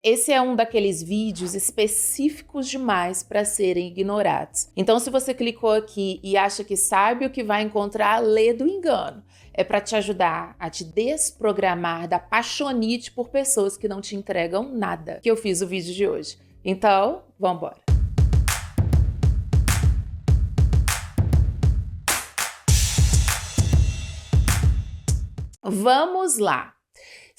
Esse é um daqueles vídeos específicos demais para serem ignorados. Então, se você clicou aqui e acha que sabe o que vai encontrar, lê do engano. É para te ajudar a te desprogramar da paixonite por pessoas que não te entregam nada, que eu fiz o vídeo de hoje. Então, vamos embora. Vamos lá!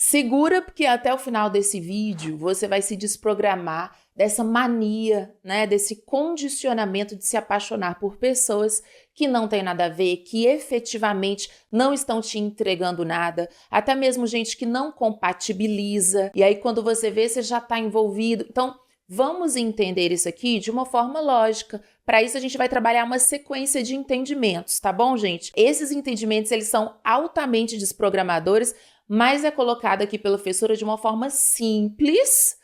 Segura, porque até o final desse vídeo você vai se desprogramar dessa mania, né, desse condicionamento de se apaixonar por pessoas que não tem nada a ver, que efetivamente não estão te entregando nada, até mesmo gente que não compatibiliza, e aí quando você vê, você já está envolvido. Então, vamos entender isso aqui de uma forma lógica. Para isso, a gente vai trabalhar uma sequência de entendimentos, tá bom, gente? Esses entendimentos, eles são altamente desprogramadores, mas é colocado aqui pela professora de uma forma simples,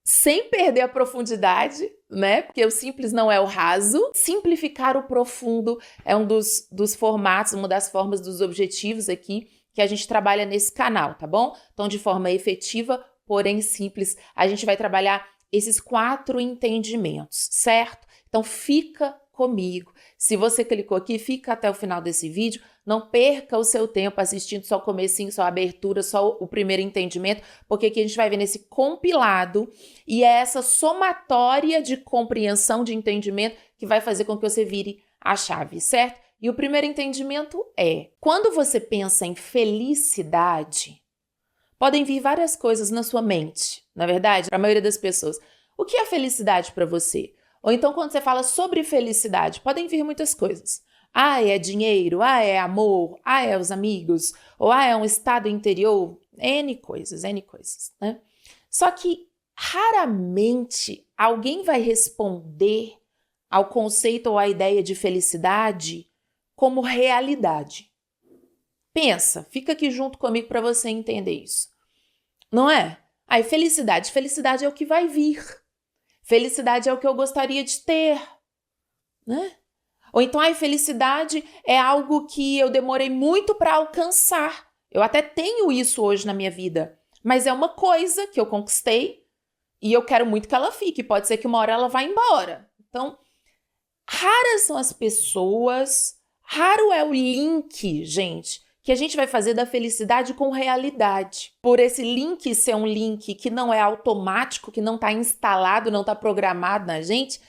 sem perder a profundidade, né? Porque o simples não é o raso. Simplificar o profundo é um dos formatos, uma das formas dos objetivos aqui que a gente trabalha nesse canal, tá bom? Então, de forma efetiva, porém simples, a gente vai trabalhar esses 4 entendimentos, certo? Então, fica comigo. Se você clicou aqui, fica até o final desse vídeo. Não perca o seu tempo assistindo só o comecinho, só a abertura, só o primeiro entendimento, porque aqui a gente vai ver nesse compilado e é essa somatória de compreensão, de entendimento que vai fazer com que você vire a chave, certo? E o primeiro entendimento é, quando você pensa em felicidade, podem vir várias coisas na sua mente, na verdade, para a maioria das pessoas. O que é felicidade para você? Ou então, quando você fala sobre felicidade, podem vir muitas coisas. Ah, é dinheiro, ah, é amor, ah, é os amigos, ou ah, é um estado interior, N coisas, né? Só que raramente alguém vai responder ao conceito ou à ideia de felicidade como realidade. Pensa, fica aqui junto comigo para você entender isso. Não é? Aí, felicidade é o que vai vir. Felicidade é o que eu gostaria de ter, né? Ou então, a felicidade é algo que eu demorei muito para alcançar. Eu até tenho isso hoje na minha vida, mas é uma coisa que eu conquistei e eu quero muito que ela fique. Pode ser que uma hora ela vá embora. Então, raras são as pessoas, raro é o link, gente, que a gente vai fazer da felicidade com realidade. Por esse link ser um link que não é automático, que não está instalado, não está programado na gente,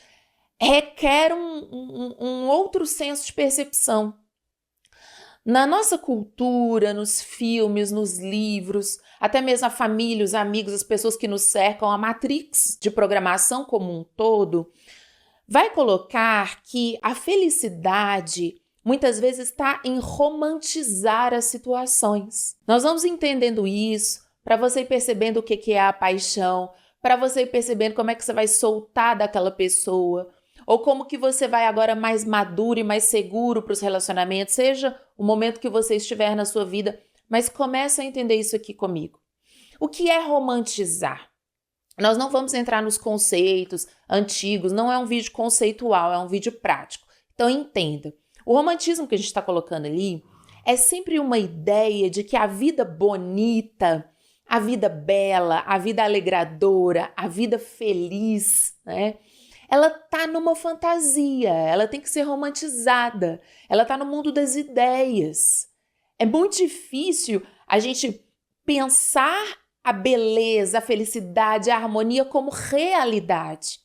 requer um outro senso de percepção. Na nossa cultura, nos filmes, nos livros, até mesmo a família, os amigos, as pessoas que nos cercam, a matrix de programação como um todo, vai colocar que a felicidade muitas vezes está em romantizar as situações. Nós vamos entendendo isso para você ir percebendo o que é a paixão, para você ir percebendo como é que você vai soltar daquela pessoa, ou como que você vai agora mais maduro e mais seguro para os relacionamentos, seja o momento que você estiver na sua vida, mas começa a entender isso aqui comigo. O que é romantizar? Nós não vamos entrar nos conceitos antigos, não é um vídeo conceitual, é um vídeo prático. Então entenda, o romantismo que a gente está colocando ali é sempre uma ideia de que a vida bonita, a vida bela, a vida alegradora, a vida feliz, né? Ela tá numa fantasia, ela tem que ser romantizada, ela tá no mundo das ideias. É muito difícil a gente pensar a beleza, a felicidade, a harmonia como realidade.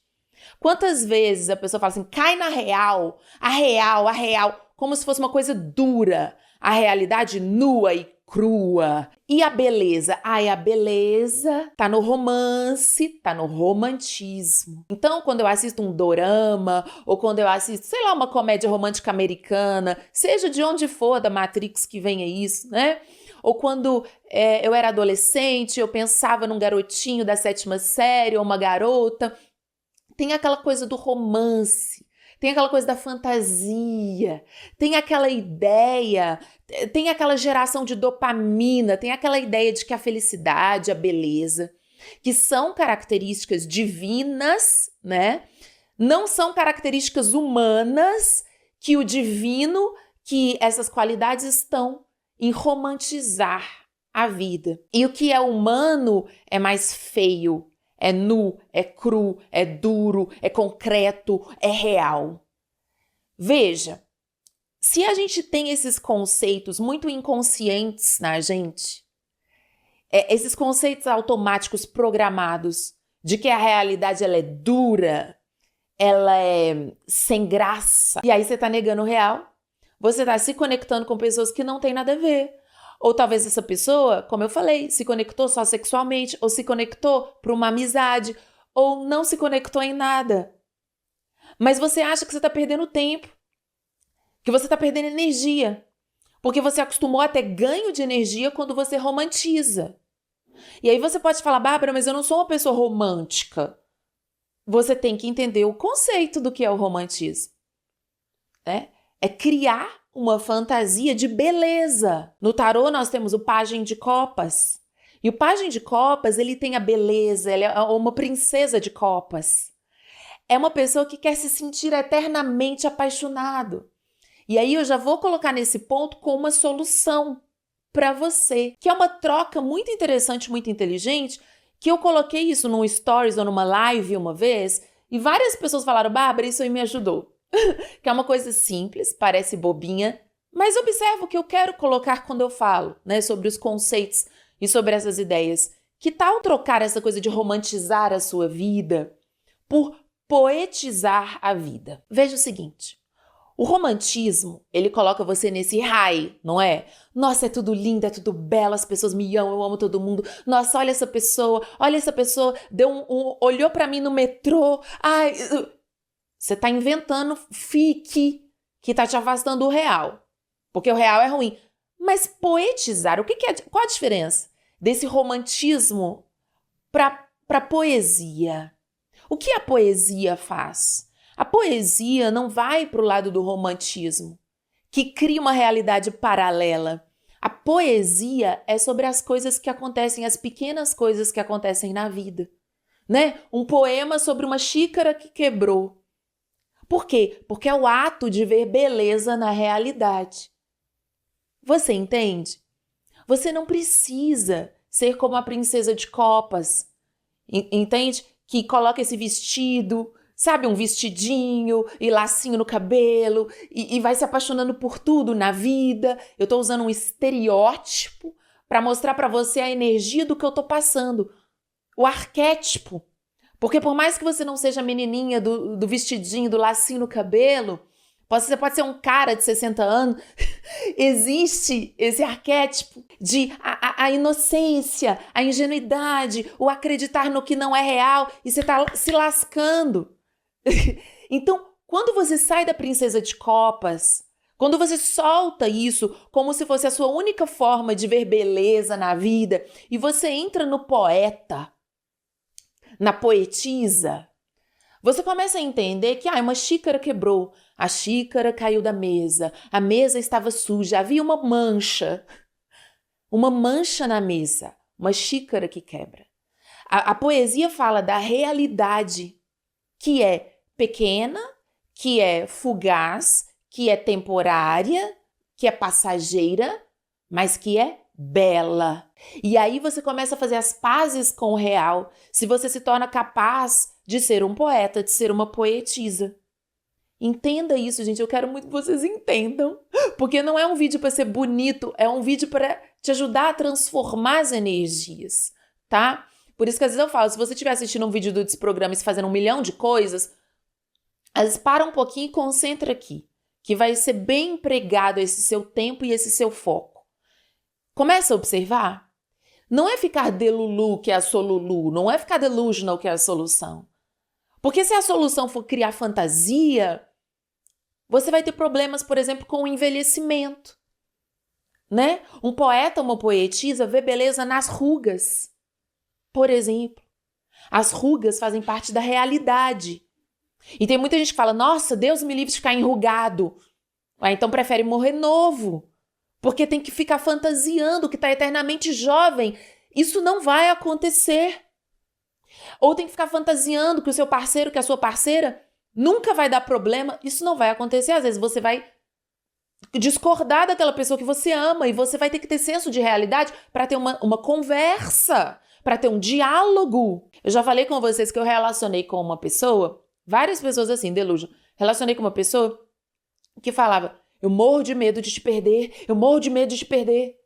Quantas vezes a pessoa fala assim, cai na real, a real, como se fosse uma coisa dura, a realidade nua e crua. E a beleza? Ai, a beleza tá no romance, tá no romantismo. Então, quando eu assisto um dorama, ou quando eu assisto, sei lá, uma comédia romântica americana, seja de onde for da Matrix que venha isso, né? Ou quando eu era adolescente, eu pensava num garotinho da 7ª série, ou uma garota, tem aquela coisa do romance, tem aquela coisa da fantasia, tem aquela ideia, tem aquela geração de dopamina, tem aquela ideia de que a felicidade, a beleza, que são características divinas, né? Não são características humanas, que o divino, que essas qualidades estão em romantizar a vida. E o que é humano é mais feio, É nu, é cru, é duro, é concreto, é real. Veja, se a gente tem esses conceitos muito inconscientes na gente, esses conceitos automáticos programados de que a realidade ela é dura, ela é sem graça, e aí você está negando o real, você está se conectando com pessoas que não têm nada a ver. Ou talvez essa pessoa, como eu falei, se conectou só sexualmente, ou se conectou para uma amizade, ou não se conectou em nada. Mas você acha que você está perdendo tempo, que você está perdendo energia, porque você acostumou a ter ganho de energia quando você romantiza. E aí você pode falar, Bárbara, mas eu não sou uma pessoa romântica. Você tem que entender o conceito do que é o romantismo, né? É criar uma fantasia de beleza. No tarô nós temos o pajem de copas. E o pajem de copas, ele tem a beleza, ele é uma princesa de copas. É uma pessoa que quer se sentir eternamente apaixonado. E aí eu já vou colocar nesse ponto com uma solução para você, que é uma troca muito interessante, muito inteligente, que eu coloquei isso num stories ou numa live uma vez, e várias pessoas falaram, Bárbara, isso aí me ajudou. Que é uma coisa simples, parece bobinha, mas observa o que eu quero colocar quando eu falo, né, sobre os conceitos e sobre essas ideias. Que tal trocar essa coisa de romantizar a sua vida por poetizar a vida? Veja o seguinte, o romantismo, ele coloca você nesse high, não é? Nossa, é tudo lindo, é tudo belo, as pessoas me amam, eu amo todo mundo. Nossa, olha essa pessoa, deu olhou pra mim no metrô. Ai, você tá inventando fique que tá te afastando do real, porque o real é ruim. Mas poetizar, qual a diferença desse romantismo para poesia? O que a poesia faz? A poesia não vai para o lado do romantismo, que cria uma realidade paralela. A poesia é sobre as coisas que acontecem, as pequenas coisas que acontecem na vida, né? Um poema sobre uma xícara que quebrou. Por quê? Porque é o ato de ver beleza na realidade. Você entende? Você não precisa ser como a princesa de copas, entende? Que coloca esse vestido, sabe, um vestidinho e lacinho no cabelo e vai se apaixonando por tudo na vida. Eu estou usando um estereótipo para mostrar para você a energia do que eu estou passando, o arquétipo. Porque por mais que você não seja a menininha do vestidinho, do lacinho no cabelo, você pode ser um cara de 60 anos, existe esse arquétipo de a inocência, a ingenuidade, o acreditar no que não é real e você está se lascando. Então, quando você sai da princesa de copas, quando você solta isso como se fosse a sua única forma de ver beleza na vida e você entra no poeta, na poetisa, você começa a entender que uma xícara quebrou, a xícara caiu da mesa, a mesa estava suja, havia uma mancha na mesa, uma xícara que quebra. A poesia fala da realidade que é pequena, que é fugaz, que é temporária, que é passageira, mas que é bela. E aí você começa a fazer as pazes com o real, se você se torna capaz de ser um poeta, de ser uma poetisa. Entenda isso, gente, eu quero muito que vocês entendam, porque não é um vídeo para ser bonito, é um vídeo para te ajudar a transformar as energias, tá? Por isso que às vezes eu falo, se você estiver assistindo um vídeo do Desprograma e fazendo 1 milhão de coisas, às vezes para um pouquinho e concentra aqui, que vai ser bem empregado esse seu tempo e esse seu foco. Começa a observar. Não é ficar delulu que é a solulu, não é ficar delusional que é a solução. Porque se a solução for criar fantasia, você vai ter problemas, por exemplo, com o envelhecimento, né? Um poeta, uma poetisa vê beleza nas rugas, por exemplo. As rugas fazem parte da realidade. E tem muita gente que fala, nossa, Deus me livre de ficar enrugado. Então prefere morrer novo, porque tem que ficar fantasiando que está eternamente jovem. Isso não vai acontecer. Ou tem que ficar fantasiando que o seu parceiro, que a sua parceira nunca vai dar problema. Isso não vai acontecer. Às vezes você vai discordar daquela pessoa que você ama e você vai ter que ter senso de realidade para ter uma conversa, para ter um diálogo. Eu já falei com vocês que eu relacionei com uma pessoa, várias pessoas assim, delusion. Relacionei com uma pessoa que falava, eu morro de medo de te perder, eu morro de medo de te perder.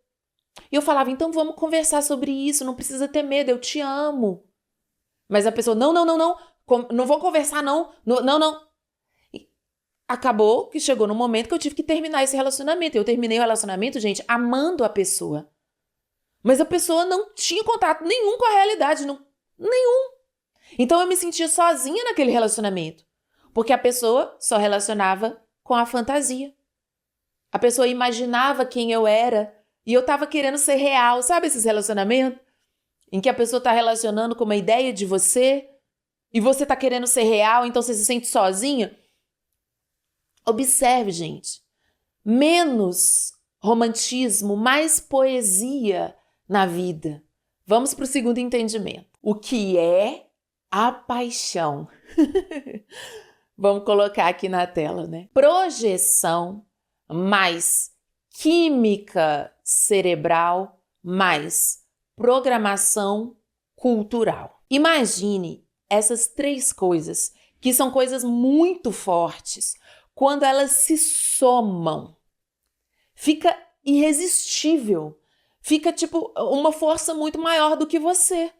E eu falava, então vamos conversar sobre isso, não precisa ter medo, eu te amo. Mas a pessoa, não, não vou conversar não. E acabou que chegou no momento que eu tive que terminar esse relacionamento. Eu terminei o relacionamento, gente, amando a pessoa. Mas a pessoa não tinha contato nenhum com a realidade, nenhum. Então eu me sentia sozinha naquele relacionamento, porque a pessoa só relacionava com a fantasia. A pessoa imaginava quem eu era e eu tava querendo ser real. Sabe esses relacionamentos em que a pessoa tá relacionando com uma ideia de você e você tá querendo ser real, então você se sente sozinha? Observe, gente. Menos romantismo, mais poesia na vida. Vamos para o segundo entendimento. O que é a paixão? Vamos colocar aqui na tela, né? Projeção mais química cerebral mais programação cultural. Imagine essas três coisas, que são coisas muito fortes, quando elas se somam. Fica irresistível. Fica tipo uma força muito maior do que você.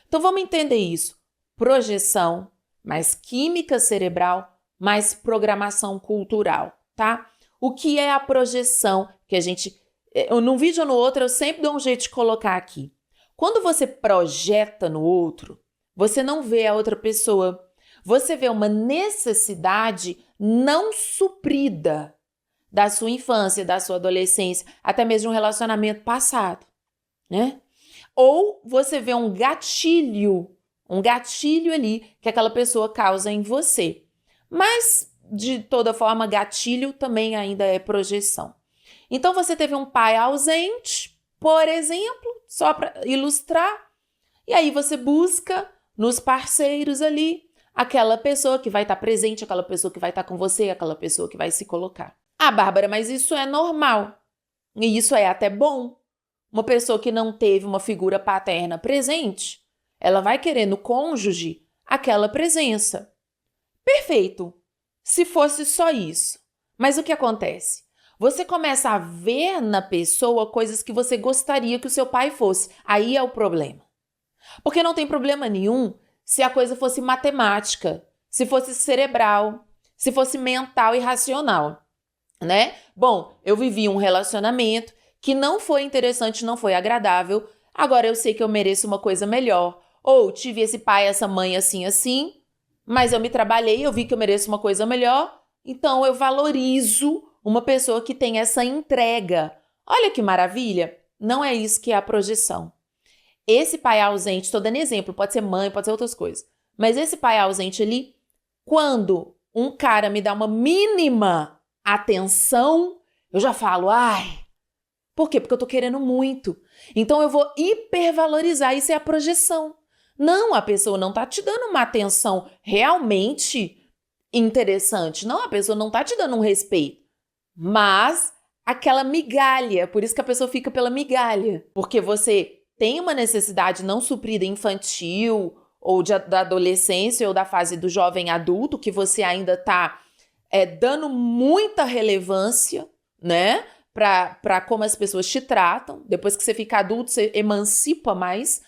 Então vamos entender isso. Projeção mais química cerebral mais programação cultural, tá? O que é a projeção? Que a gente, num vídeo ou no outro, eu sempre dou um jeito de colocar aqui. Quando você projeta no outro, você não vê a outra pessoa. Você vê uma necessidade não suprida da sua infância, da sua adolescência, até mesmo um relacionamento passado, né? Ou você vê um gatilho ali que aquela pessoa causa em você. Mas, de toda forma, gatilho também ainda é projeção. Então, você teve um pai ausente, por exemplo, só para ilustrar, e aí você busca nos parceiros ali aquela pessoa que vai estar presente, aquela pessoa que vai estar com você, aquela pessoa que vai se colocar. Ah, Bárbara, mas isso é normal. E isso é até bom. Uma pessoa que não teve uma figura paterna presente, ela vai querer no cônjuge aquela presença. Perfeito, se fosse só isso. Mas o que acontece? Você começa a ver na pessoa coisas que você gostaria que o seu pai fosse. Aí é o problema. Porque não tem problema nenhum se a coisa fosse matemática, se fosse cerebral, se fosse mental e racional, né? Bom, eu vivi um relacionamento que não foi interessante, não foi agradável, agora eu sei que eu mereço uma coisa melhor. Ou tive esse pai, essa mãe assim, assim, mas eu me trabalhei, eu vi que eu mereço uma coisa melhor, então eu valorizo uma pessoa que tem essa entrega. Olha que maravilha! Não é isso que é a projeção. Esse pai ausente, estou dando exemplo, pode ser mãe, pode ser outras coisas, mas esse pai ausente ali, quando um cara me dá uma mínima atenção, eu já falo, ai, por quê? Porque eu tô querendo muito. Então eu vou hipervalorizar, isso é a projeção. Não, a pessoa não tá te dando uma atenção realmente interessante. Não, a pessoa não tá te dando um respeito. Mas aquela migalha, por isso que a pessoa fica pela migalha. Porque você tem uma necessidade não suprida infantil, ou da adolescência, ou da fase do jovem adulto, que você ainda tá dando muita relevância, né? Para como as pessoas te tratam. Depois que você fica adulto, você emancipa mais.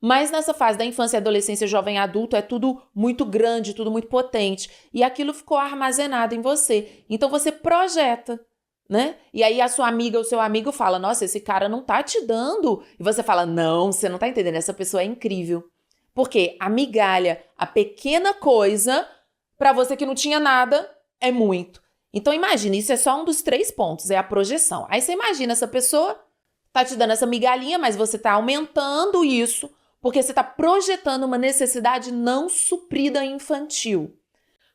Mas nessa fase da infância, adolescência, jovem adulto, é tudo muito grande, tudo muito potente. E aquilo ficou armazenado em você. Então você projeta, né? E aí a sua amiga ou seu amigo fala, nossa, esse cara não tá te dando. E você fala, não, você não tá entendendo, essa pessoa é incrível. Porque a migalha, a pequena coisa, para você que não tinha nada, é muito. Então imagine, isso é só um dos 3 pontos, é a projeção. Aí você imagina, essa pessoa tá te dando essa migalhinha, mas você tá aumentando isso, porque você tá projetando uma necessidade não suprida infantil.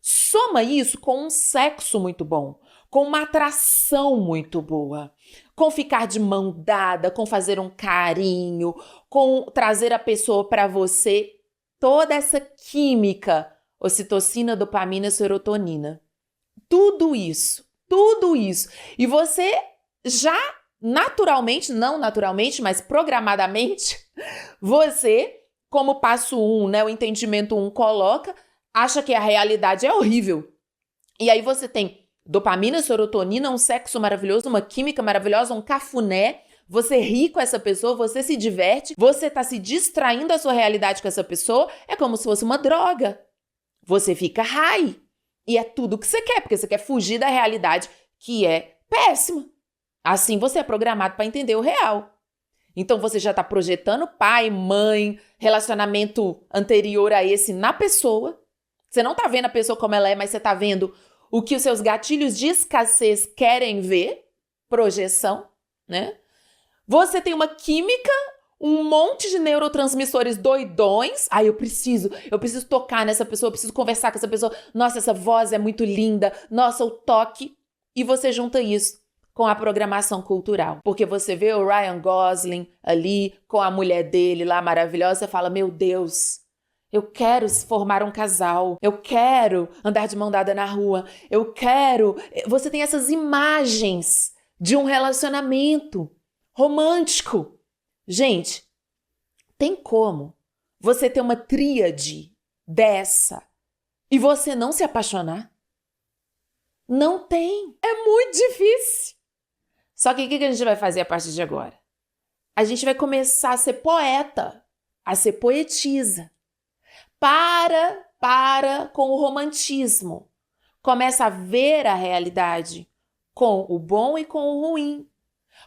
Soma isso com um sexo muito bom, com uma atração muito boa, com ficar de mão dada, com fazer um carinho, com trazer a pessoa para você, toda essa química, ocitocina, dopamina, serotonina. Tudo isso. E você já naturalmente, não naturalmente, mas programadamente, você, como passo 1, né, o entendimento 1 coloca, acha que a realidade é horrível. E aí você tem dopamina, serotonina, um sexo maravilhoso, uma química maravilhosa, um cafuné. Você ri com essa pessoa, você se diverte, você tá se distraindo da sua realidade com essa pessoa. É como se fosse uma droga. Você fica high. E é tudo que você quer, porque você quer fugir da realidade que é péssima. Assim você é programado para entender o real. Então você já tá projetando pai, mãe, relacionamento anterior a esse na pessoa. Você não tá vendo a pessoa como ela é, mas você tá vendo o que os seus gatilhos de escassez querem ver. Projeção, né? Você tem uma química, um monte de neurotransmissores doidões. Eu preciso tocar nessa pessoa, eu preciso conversar com essa pessoa. Nossa, essa voz é muito linda. Nossa, o toque. E você junta isso com a programação cultural. Porque você vê o Ryan Gosling ali com a mulher dele lá maravilhosa e fala, meu Deus, eu quero formar um casal. Eu quero andar de mão dada na rua. Eu quero... Você tem essas imagens de um relacionamento romântico. Gente, tem como você ter uma tríade dessa e você não se apaixonar? Não tem. É muito difícil. Só que o que a gente vai fazer a partir de agora? A gente vai começar a ser poeta, a ser poetisa. Para com o romantismo. Começa a ver a realidade com o bom e com o ruim.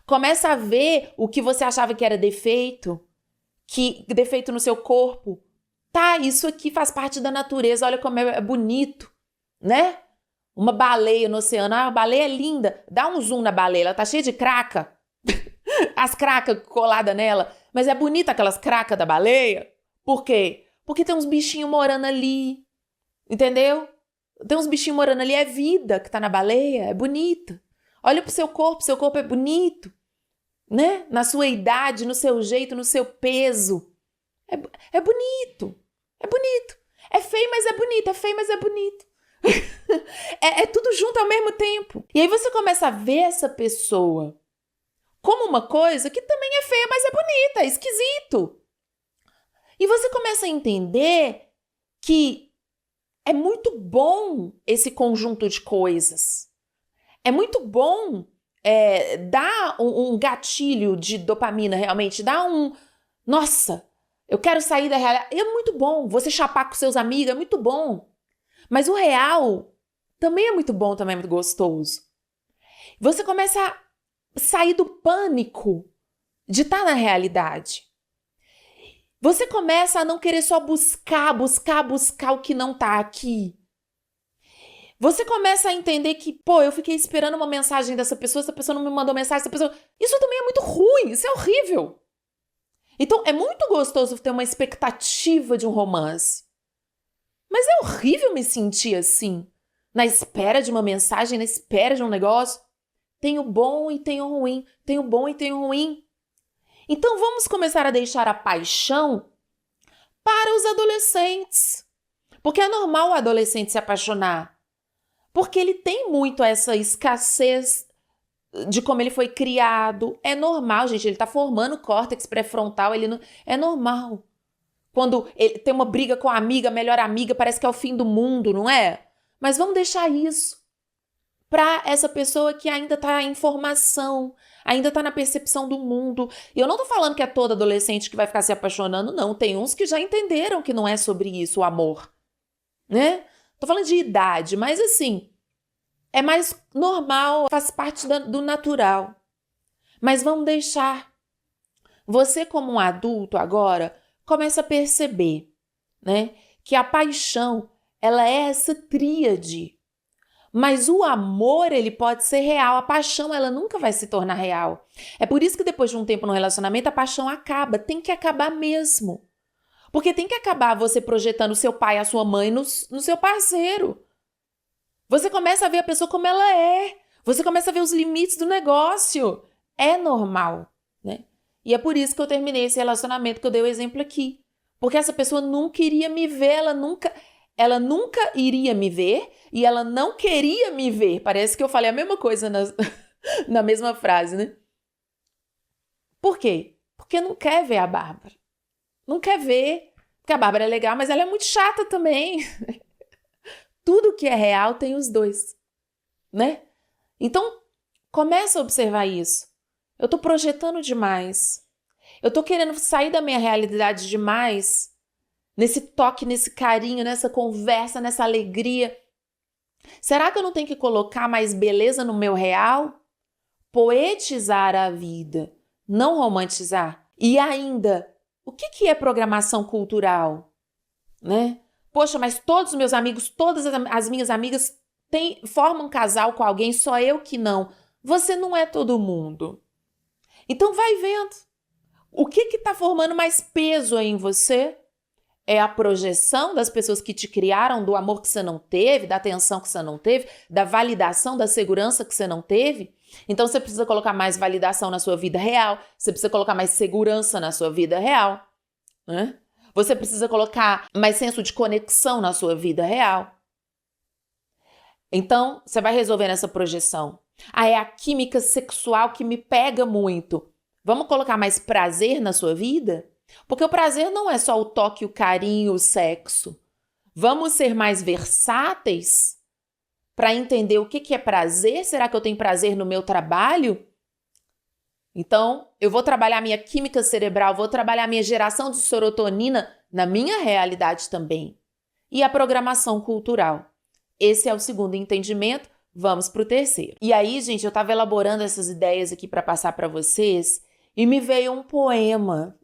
Começa a ver o que você achava que era defeito, que defeito no seu corpo. Tá, isso aqui faz parte da natureza, olha como é bonito, né? Uma baleia no oceano, a baleia é linda. Dá um zoom na baleia, ela tá cheia de craca. As cracas coladas nela. Mas é bonita aquelas cracas da baleia. Por quê? Porque tem uns bichinhos morando ali, entendeu? Tem uns bichinhos morando ali, é vida que tá na baleia, é bonita. Olha pro seu corpo é bonito, né? Na sua idade, no seu jeito, no seu peso. É bonito, é bonito. É feio, mas é bonito, é feio, mas é bonito. É tudo junto ao mesmo tempo. E aí você começa a ver essa pessoa como uma coisa que também é feia, mas é bonita, é esquisito. E você começa a entender que é muito bom esse conjunto de coisas. É muito bom dar um gatilho de dopamina, realmente. Dar um... Nossa, eu quero sair da realidade. É muito bom. Você chapar com seus amigos é muito bom. Mas o real também é muito bom, também é muito gostoso. Você começa a sair do pânico de estar na realidade. Você começa a não querer só buscar o que não tá aqui. Você começa a entender que, eu fiquei esperando uma mensagem dessa pessoa, essa pessoa não me mandou mensagem, essa pessoa... Isso também é muito ruim, isso é horrível. Então, é muito gostoso ter uma expectativa de um romance. Mas é horrível me sentir assim, na espera de uma mensagem, na espera de um negócio. Tem o bom e tem o ruim, tem o bom e tem o ruim. Então, vamos começar a deixar a paixão para os adolescentes. Porque é normal o adolescente se apaixonar. Porque ele tem muito essa escassez de como ele foi criado. É normal, gente. Ele tá formando córtex pré-frontal. É normal. Quando ele tem uma briga com a amiga, a melhor amiga, parece que é o fim do mundo, não é? Mas vamos deixar isso para essa pessoa que ainda tá em formação, ainda tá na percepção do mundo. E eu não tô falando que é todo adolescente que vai ficar se apaixonando, não. Tem uns que já entenderam que não é sobre isso o amor, né? Tô falando de idade, mas assim, é mais normal, faz parte do natural. Mas vamos deixar. Você, como um adulto agora, começa a perceber, né, que a paixão, ela é essa tríade. Mas o amor, ele pode ser real. A paixão, ela nunca vai se tornar real. É por isso que depois de um tempo no relacionamento, a paixão acaba. Tem que acabar mesmo. Porque tem que acabar você projetando o seu pai, a sua mãe no seu parceiro. Você começa a ver a pessoa como ela é. Você começa a ver os limites do negócio. É normal, né? E é por isso que eu terminei esse relacionamento que eu dei o exemplo aqui. Porque essa pessoa nunca iria me ver, ela nunca iria me ver e ela não queria me ver. Parece que eu falei a mesma coisa na mesma frase, né? Por quê? Porque não quer ver a Bárbara. Não quer ver, porque a Bárbara é legal, mas ela é muito chata também. Tudo que é real tem os dois, né? Então, começa a observar isso. Eu tô projetando demais. Eu tô querendo sair da minha realidade demais, nesse toque, nesse carinho, nessa conversa, nessa alegria. Será que eu não tenho que colocar mais beleza no meu real? Poetizar a vida, não romantizar. E ainda, o que é programação cultural? Né? Poxa, mas todos os meus amigos, todas as minhas amigas formam um casal com alguém, só eu que não. Você não é todo mundo. Então vai vendo. O que está formando mais peso aí em você? É a projeção das pessoas que te criaram, do amor que você não teve, da atenção que você não teve, da validação, da segurança que você não teve? Então você precisa colocar mais validação na sua vida real, você precisa colocar mais segurança na sua vida real, né? Você precisa colocar mais senso de conexão na sua vida real. Então, você vai resolvendo essa projeção. É a química sexual que me pega muito. Vamos colocar mais prazer na sua vida? Porque o prazer não é só o toque, o carinho, o sexo. Vamos ser mais versáteis para entender o que é prazer? Será que eu tenho prazer no meu trabalho? Então, eu vou trabalhar minha química cerebral, vou trabalhar minha geração de serotonina na minha realidade também. E a programação cultural. Esse é o segundo entendimento. Vamos para o terceiro. E aí, gente, eu estava elaborando essas ideias aqui para passar para vocês e me veio um poema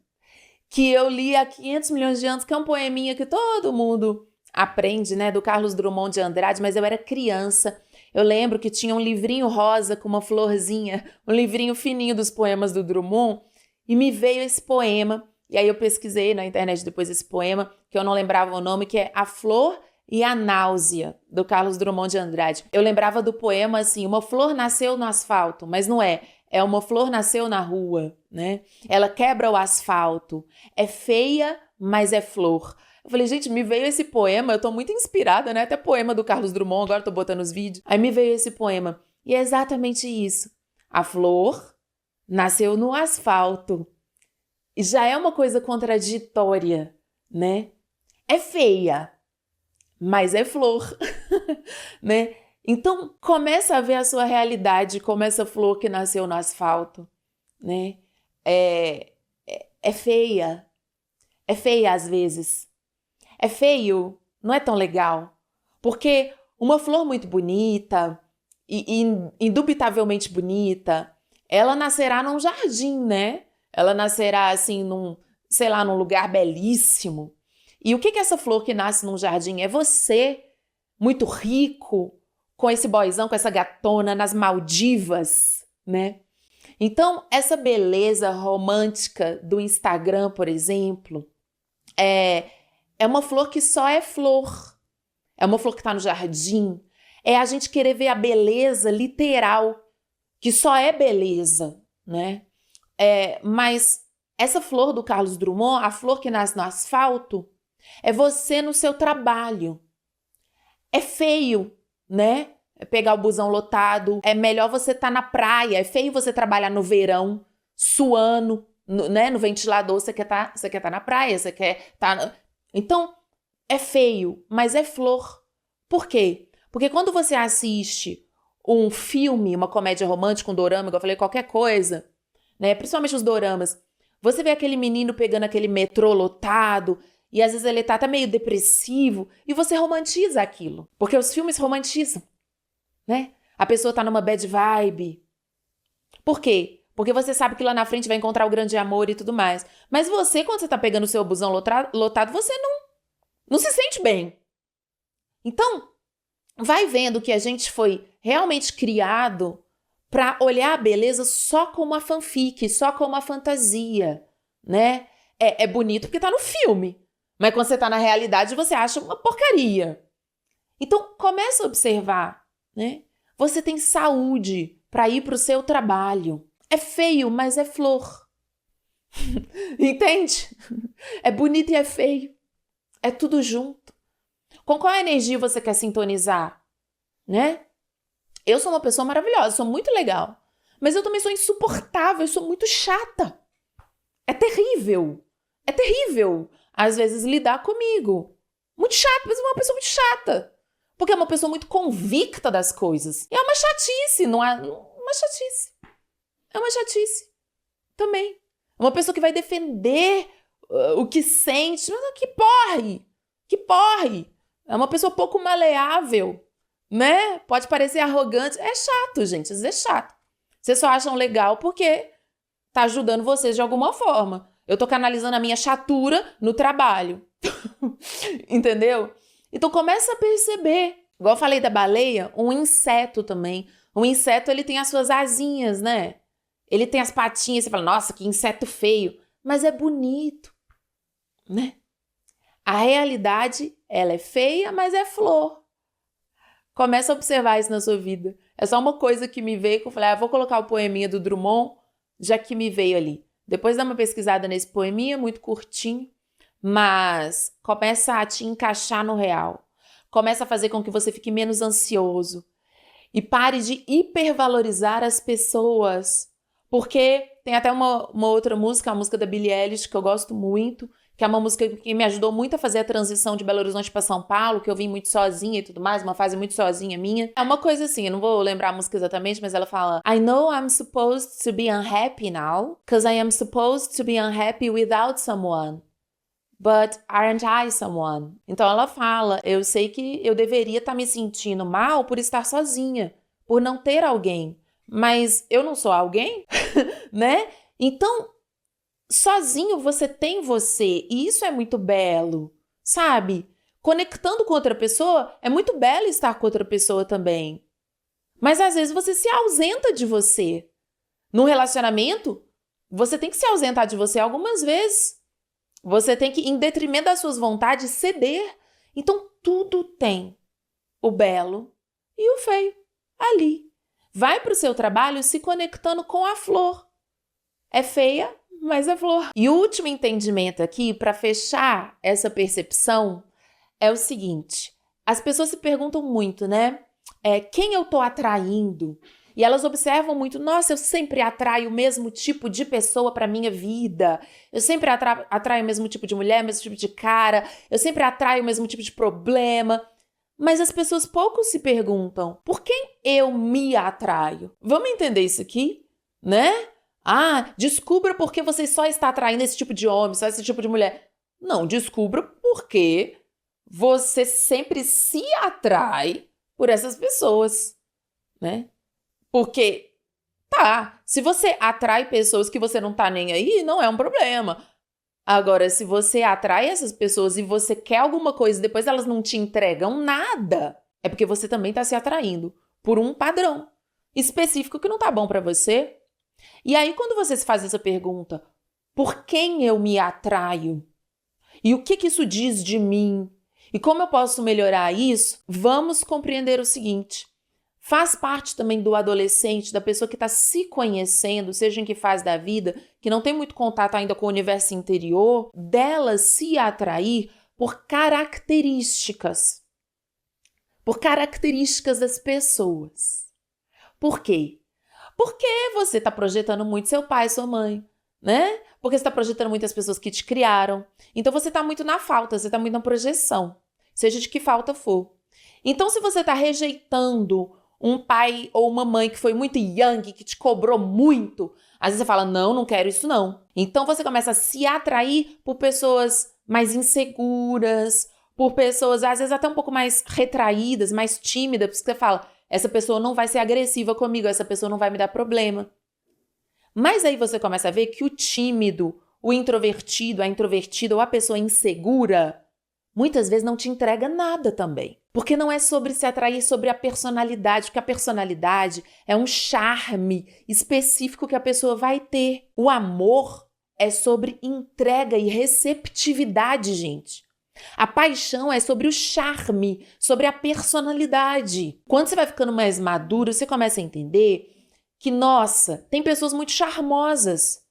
que eu li há 500 milhões de anos, que é um poeminha que todo mundo aprende, né, do Carlos Drummond de Andrade, mas eu era criança. Eu lembro que tinha um livrinho rosa com uma florzinha, um livrinho fininho dos poemas do Drummond, e me veio esse poema, e aí eu pesquisei na internet depois esse poema, que eu não lembrava o nome, que é A Flor e a Náusea, do Carlos Drummond de Andrade. Eu lembrava do poema assim, uma flor nasceu no asfalto, mas não é. É uma flor nasceu na rua, né? Ela quebra o asfalto. É feia, mas é flor. Eu falei, gente, me veio esse poema, eu tô muito inspirada, né? Até poema do Carlos Drummond, agora tô botando os vídeos. Aí me veio esse poema. E é exatamente isso. A flor nasceu no asfalto. E já é uma coisa contraditória, né? É feia, mas é flor, né? Então, começa a ver a sua realidade como essa flor que nasceu no asfalto, né? É feia. É feia às vezes. É feio, não é tão legal. Porque uma flor muito bonita, e indubitavelmente bonita, ela nascerá num jardim, né? Ela nascerá assim num lugar belíssimo. E o que é essa flor que nasce num jardim? É você, muito rico, com esse boyzão, com essa gatona nas Maldivas, né? Então, essa beleza romântica do Instagram, por exemplo, é uma flor que só é flor. É uma flor que está no jardim. É a gente querer ver a beleza literal, que só é beleza, né? Mas essa flor do Carlos Drummond, a flor que nasce no asfalto, é você no seu trabalho. É feio, né? É pegar o busão lotado. É melhor você estar na praia. É feio você trabalhar no verão, suando, né? No ventilador. Você quer tá na praia, você quer estar... Então, é feio, mas é flor. Por quê? Porque quando você assiste um filme, uma comédia romântica, um dorama, igual eu falei, qualquer coisa, né? Principalmente os doramas, você vê aquele menino pegando aquele metrô lotado e às vezes ele tá até meio depressivo e você romantiza aquilo. Porque os filmes romantizam, né? A pessoa tá numa bad vibe. Por quê? Porque você sabe que lá na frente vai encontrar o grande amor e tudo mais. Mas você, quando você tá pegando o seu busão lotado, você não se sente bem. Então, vai vendo que a gente foi realmente criado para olhar a beleza só como a fanfic, só como a fantasia, né? É bonito porque tá no filme. Mas quando você tá na realidade, você acha uma porcaria. Então, começa a observar, né? Você tem saúde para ir para o seu trabalho. É feio, mas é flor. Entende? É bonito e é feio. É tudo junto. Com qual energia você quer sintonizar, né? Eu sou uma pessoa maravilhosa, sou muito legal. Mas eu também sou insuportável, eu sou muito chata. É terrível. É terrível, às vezes, lidar comigo. Muito chato, mas é uma pessoa muito chata. Porque é uma pessoa muito convicta das coisas. E é uma chatice, não é? Uma chatice. É uma chatice também. É uma pessoa que vai defender o que sente. Mas que porre! Que porre! É uma pessoa pouco maleável, né? Pode parecer arrogante. É chato, gente. Às vezes é chato. Vocês só acham legal porque tá ajudando vocês de alguma forma. Eu tô canalizando a minha chatura no trabalho. Entendeu? Então começa a perceber. Igual eu falei da baleia, um inseto também. Um inseto, ele tem as suas asinhas, né? Ele tem as patinhas. Você fala, nossa, que inseto feio. Mas é bonito, né? A realidade, ela é feia, mas é flor. Começa a observar isso na sua vida. É só uma coisa que me veio, que eu falei, vou colocar o poeminha do Drummond, já que me veio ali. Depois dá uma pesquisada nesse poeminha, muito curtinho, mas começa a te encaixar no real. Começa a fazer com que você fique menos ansioso. E pare de hipervalorizar as pessoas. Porque tem até uma outra música, a música da Billie Eilish, que eu gosto muito, que é uma música que me ajudou muito a fazer a transição de Belo Horizonte para São Paulo, que eu vim muito sozinha e tudo mais, uma fase muito sozinha minha. É uma coisa assim, eu não vou lembrar a música exatamente, mas ela fala: I know I'm supposed to be unhappy now, because I am supposed to be unhappy without someone. But aren't I someone? Então ela fala, eu sei que eu deveria estar me sentindo mal por estar sozinha, por não ter alguém. Mas eu não sou alguém, né? Então, sozinho você tem você, e isso é muito belo, sabe? Conectando com outra pessoa, é muito belo estar com outra pessoa também. Mas às vezes você se ausenta de você. Num relacionamento, você tem que se ausentar de você algumas vezes. Você tem que, em detrimento das suas vontades, ceder. Então, tudo tem o belo e o feio ali. Vai para o seu trabalho se conectando com a flor. É feia, mas é flor. E o último entendimento aqui, para fechar essa percepção, é o seguinte. As pessoas se perguntam muito, né? Quem eu tô atraindo? E elas observam muito, nossa, eu sempre atraio o mesmo tipo de pessoa para minha vida. Eu sempre atraio o mesmo tipo de mulher, o mesmo tipo de cara. Eu sempre atraio o mesmo tipo de problema. Mas as pessoas pouco se perguntam, por quem eu me atraio? Vamos entender isso aqui, né? Descubra por que você só está atraindo esse tipo de homem, só esse tipo de mulher. Não, descubra por que você sempre se atrai por essas pessoas, né? Porque, se você atrai pessoas que você não tá nem aí, não é um problema. Agora, se você atrai essas pessoas e você quer alguma coisa e depois elas não te entregam nada, é porque você também tá se atraindo por um padrão específico que não tá bom pra você. E aí, quando você se faz essa pergunta, por quem eu me atraio? E o que isso diz de mim? E como eu posso melhorar isso? Vamos compreender o seguinte. Faz parte também do adolescente, da pessoa que está se conhecendo, seja em que fase da vida, que não tem muito contato ainda com o universo interior, dela se atrair por características. Por características das pessoas. Por quê? Porque você está projetando muito seu pai, sua mãe, né? Porque você está projetando muito as pessoas que te criaram. Então você está muito na falta, você está muito na projeção, seja de que falta for. Então se você está rejeitando um pai ou uma mãe que foi muito young, que te cobrou muito, às vezes você fala, não quero isso não. Então você começa a se atrair por pessoas mais inseguras, por pessoas às vezes até um pouco mais retraídas, mais tímidas, porque você fala, essa pessoa não vai ser agressiva comigo, essa pessoa não vai me dar problema. Mas aí você começa a ver que o tímido, o introvertido, a introvertida ou a pessoa insegura, muitas vezes não te entrega nada também. Porque não é sobre se atrair, sobre a personalidade, porque a personalidade é um charme específico que a pessoa vai ter. O amor é sobre entrega e receptividade, gente. A paixão é sobre o charme, sobre a personalidade. Quando você vai ficando mais maduro, você começa a entender que, nossa, tem pessoas muito charmosas.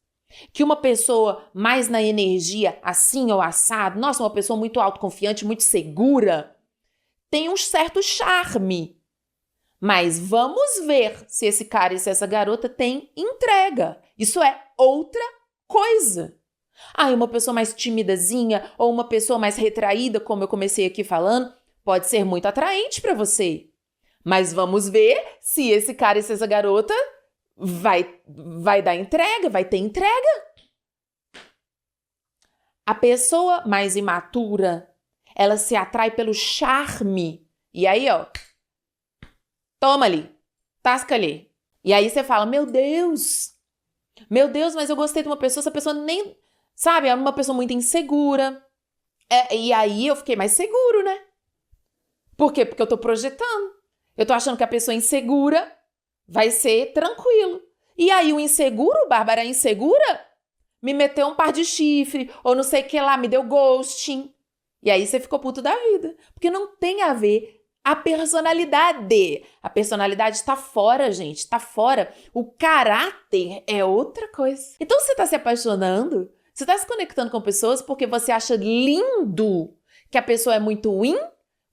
Que uma pessoa mais na energia, assim ou assado, nossa, uma pessoa muito autoconfiante, muito segura, tem um certo charme. Mas vamos ver se esse cara e se essa garota tem entrega. Isso é outra coisa. Ah, e uma pessoa mais timidazinha ou uma pessoa mais retraída, como eu comecei aqui falando, pode ser muito atraente para você. Mas vamos ver se esse cara e se essa garota vai dar entrega, vai ter entrega. A pessoa mais imatura, ela se atrai pelo charme. E aí, ó, toma ali, tasca ali. E aí você fala, meu Deus, mas eu gostei de uma pessoa, essa pessoa nem, sabe, é uma pessoa muito insegura. E aí eu fiquei mais seguro, né? Por quê? Porque eu tô projetando. Eu tô achando que a pessoa insegura vai ser tranquilo. E aí o inseguro, Bárbara, insegura, me meteu um par de chifre, ou não sei o que lá, me deu ghosting. E aí você ficou puto da vida. Porque não tem a ver a personalidade. A personalidade tá fora, gente, tá fora. O caráter é outra coisa. Então você tá se apaixonando, você tá se conectando com pessoas porque você acha lindo que a pessoa é muito yin?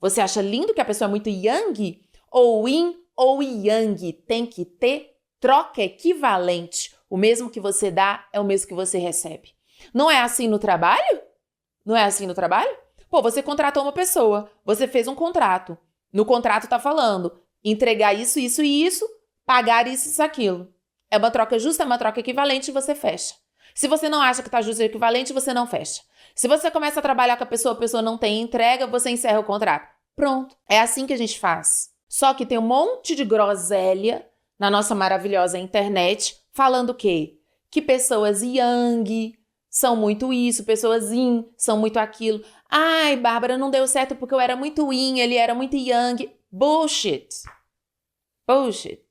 Você acha lindo que a pessoa é muito yang? Ou yin ou yang. Tem que ter troca equivalente. O mesmo que você dá é o mesmo que você recebe. Não é assim no trabalho? Não é assim no trabalho? Pô, você contratou uma pessoa, você fez um contrato. No contrato tá falando entregar isso, isso e isso, pagar isso, isso, aquilo. É uma troca justa, é uma troca equivalente e você fecha. Se você não acha que tá justo e equivalente, você não fecha. Se você começa a trabalhar com a pessoa não tem entrega, você encerra o contrato. Pronto. É assim que a gente faz. Só que tem um monte de groselha na nossa maravilhosa internet falando o quê? Que pessoas yang são muito isso, pessoas yin são muito aquilo. Ai, Bárbara, não deu certo porque eu era muito yin, ele era muito yang. Bullshit. Bullshit.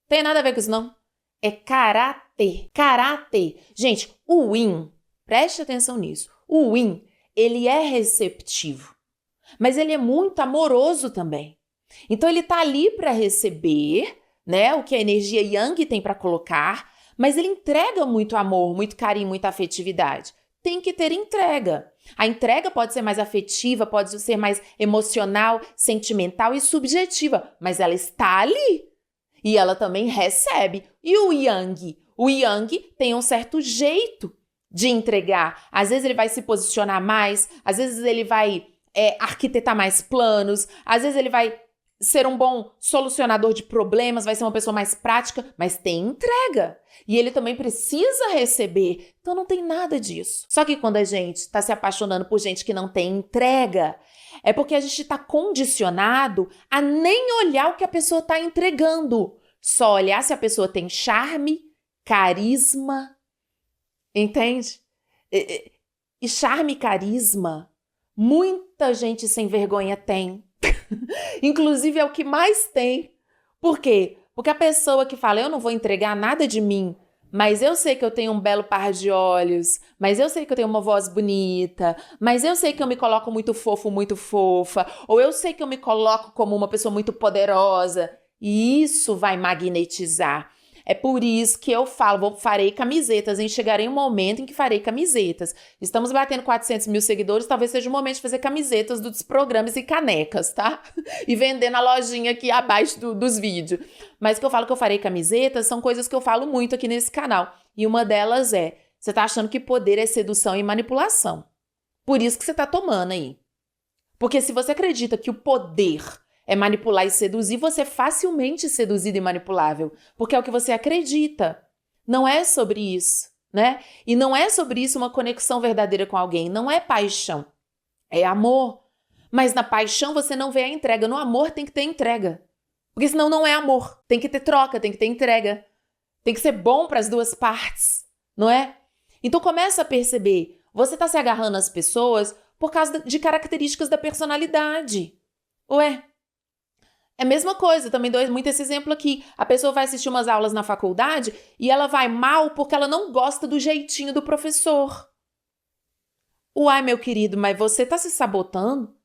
Tem nada a ver com isso, não. É caráter. Caráter. Gente, o yin, preste atenção nisso. O yin, ele é receptivo, mas ele é muito amoroso também. Então ele tá ali para receber, né, o que a energia yang tem para colocar, mas ele entrega muito amor, muito carinho, muita afetividade. Tem que ter entrega. A entrega pode ser mais afetiva, pode ser mais emocional, sentimental e subjetiva, mas ela está ali. E ela também recebe. E o yang? O yang tem um certo jeito de entregar. Às vezes ele vai se posicionar mais, às vezes ele vai arquitetar mais planos, às vezes ele vai ser um bom solucionador de problemas, vai ser uma pessoa mais prática, mas tem entrega. E ele também precisa receber. Então não tem nada disso. Só que quando a gente está se apaixonando por gente que não tem entrega, é porque a gente está condicionado a nem olhar o que a pessoa está entregando. Só olhar se a pessoa tem charme, carisma, entende? E charme e carisma, muita gente sem vergonha tem. Inclusive é o que mais tem. Por quê? Porque a pessoa que fala, eu não vou entregar nada de mim, mas eu sei que eu tenho um belo par de olhos, mas eu sei que eu tenho uma voz bonita, mas eu sei que eu me coloco muito fofo, muito fofa, ou eu sei que eu me coloco como uma pessoa muito poderosa, e isso vai magnetizar. É por isso que eu falo, farei camisetas, hein? Chegarei um momento em que farei camisetas. Estamos batendo 400 mil seguidores, talvez seja o momento de fazer camisetas dos programas e canecas, tá? E vender na lojinha aqui abaixo dos vídeos. Mas que eu falo que eu farei camisetas são coisas que eu falo muito aqui nesse canal. E uma delas é, você tá achando que poder é sedução e manipulação. Por isso que você tá tomando aí. Porque se você acredita que o poder é manipular e seduzir, você é facilmente seduzido e manipulável, porque é o que você acredita. Não é sobre isso, né? E não é sobre isso uma conexão verdadeira com alguém, não é paixão, é amor. Mas na paixão você não vê a entrega, no amor tem que ter entrega. Porque senão não é amor, tem que ter troca, tem que ter entrega. Tem que ser bom para as duas partes, não é? Então começa a perceber, você está se agarrando às pessoas por causa de características da personalidade. Ué? É a mesma coisa, também dou muito esse exemplo aqui. A pessoa vai assistir umas aulas na faculdade e ela vai mal porque ela não gosta do jeitinho do professor. Uai, meu querido, mas você tá se sabotando?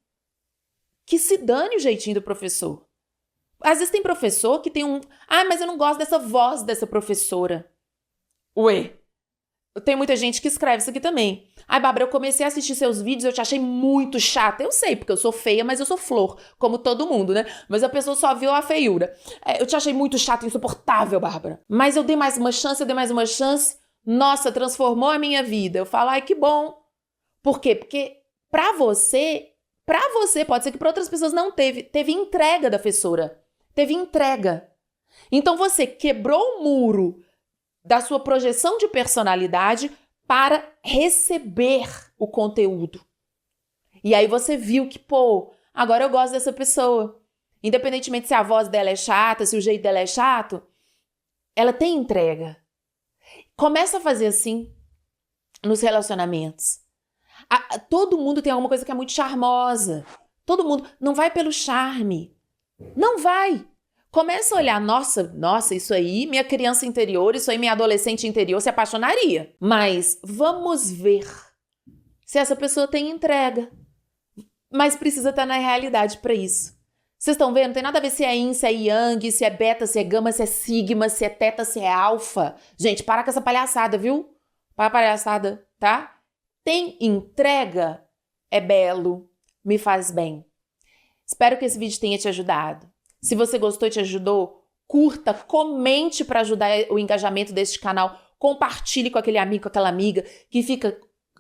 Que se dane o jeitinho do professor. Às vezes tem professor que tem mas eu não gosto dessa voz dessa professora. Ué, tem muita gente que escreve isso aqui também. Ai, Bárbara, eu comecei a assistir seus vídeos, eu te achei muito chata. Eu sei, porque eu sou feia, mas eu sou flor, como todo mundo, né? Mas a pessoa só viu a feiura. Eu te achei muito chata, insuportável, Bárbara. Mas eu dei mais uma chance, Nossa, transformou a minha vida. Eu falo, ai, que bom. Por quê? Porque pra você, pode ser que para outras pessoas não teve entrega da professora. Teve entrega. Então você quebrou o muro da sua projeção de personalidade para receber o conteúdo. E aí você viu que, pô, agora eu gosto dessa pessoa. Independentemente se a voz dela é chata, se o jeito dela é chato, ela tem entrega. Começa a fazer assim nos relacionamentos. Todo mundo tem alguma coisa que é muito charmosa. Todo mundo. Não vai pelo charme. Não vai. Começa a olhar, nossa, isso aí, minha criança interior, isso aí, minha adolescente interior se apaixonaria. Mas vamos ver se essa pessoa tem entrega. Mas precisa estar na realidade para isso. Vocês estão vendo? Não tem nada a ver se é yin, se é yang, se é beta, se é gama, se é sigma, se é teta, se é alfa. Gente, para com essa palhaçada, viu? Para a palhaçada, tá? Tem entrega? É belo, me faz bem. Espero que esse vídeo tenha te ajudado. Se você gostou e te ajudou, curta, comente para ajudar o engajamento deste canal. Compartilhe com aquele amigo, com aquela amiga que fica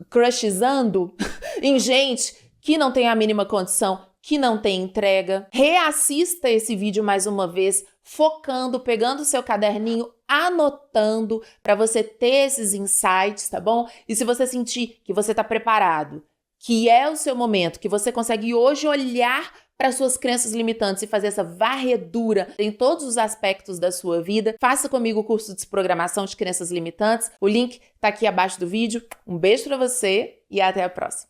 crushizando em gente que não tem a mínima condição, que não tem entrega. Reassista esse vídeo mais uma vez, focando, pegando o seu caderninho, anotando para você ter esses insights, tá bom? E se você sentir que você está preparado, que é o seu momento, que você consegue hoje olhar para suas crenças limitantes e fazer essa varredura em todos os aspectos da sua vida, faça comigo o curso de desprogramação de crenças limitantes. O link está aqui abaixo do vídeo. Um beijo para você e até a próxima.